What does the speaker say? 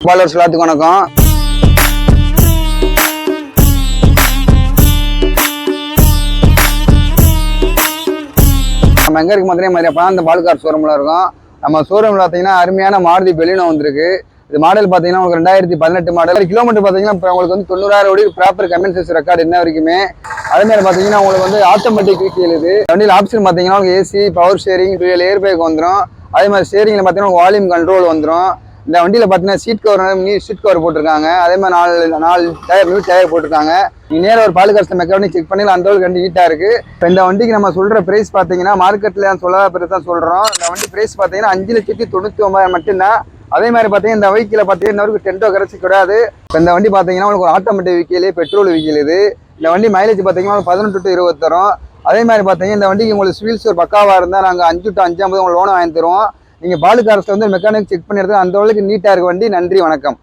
Followers எல்லாத்துக்கும் வணக்கம். நம்ம எங்க இருக்கு பார்த்தீங்கன்னா அந்த பால்கார் ஷோரூம்ல இருக்கும். நம்ம ஷோரூம்ல பார்த்தீங்கன்னா அருமையான மாருதி பெலினோ வந்திருக்கு. இது மாடல் பார்த்தீங்கன்னா உங்களுக்கு 2018 மாடல். கிலோமீட்டர் பார்த்தீங்கன்னா இப்போ உங்களுக்கு வந்து 90,000 ஓடி ப்ராப்பர் கம்பென்சேஷன் ரெக்கார்டு என்ன வரைக்குமே. அதே மாதிரி பார்த்தீங்கன்னா உங்களுக்கு வந்து ஆட்டோமேட்டிக் வீக்கில் இது வண்டியில் ஆப்ஷன் பார்த்தீங்கன்னா உங்களுக்கு AC, power steering, dual air bag வந்துடும். அதே மாதிரி ஸ்டேரிங்கில் பார்த்தீங்கன்னா வால்யூம் கண்ட்ரோல் வந்துடும். இந்த வண்டியில் பார்த்தீங்கன்னா சீட் கவர் சீட் கவர் போட்டிருக்காங்க. அதே மாதிரி நாலு டயர் நியூ டயர் போட்டிருக்காங்க. நீங்கள் நேரம் ஒரு பால்கார் மெக்கானிக் செக் பண்ணி அந்த அளவுக்கு வண்டி நீட்டாக இருக்குது. இப்போ இந்த வண்டிக்கு நம்ம சொல்கிற ப்ரைஸ் பார்த்தீங்கன்னா மார்க்கெட்டில் சொல்லாத பிறகு தான் சொல்கிறோம். இந்த வண்டி ப்ரைஸ் பார்த்தீங்கன்னா 5,99,000 மட்டும்தான். அதே மாதிரி பார்த்தீங்கன்னா இந்த வெஹிக்கில் பார்த்தீங்கன்னா இன்னொரு 10 ரூபா கரைச்சி கூடாது. இப்போ இந்த வண்டி பார்த்தீங்கன்னா உங்களுக்கு ஒரு ஆட்டோமேட்டிக் வெஹிக்கிள், பெட்ரோல் வெஹிக்கிள் இது. இந்த வண்டி மைலேஜ் பார்த்தீங்கன்னா 18 to 20 தரும். அதே மாதிரி பார்த்தீங்கன்னா இந்த வண்டிக்கு உங்களுக்கு சிவில் ஸ்கோர் பக்காவாக இருந்தால் நாங்கள் 5 to 5 உங்களுக்கு லோனை வாங்கி தருவோம். நீங்கள் பால்கார்ஸில் வந்து மெக்கானிக் செக் பண்ணிடுறது அந்த அளவுக்கு நீட்டாக இருக்க வண்டி. நன்றி, வணக்கம்.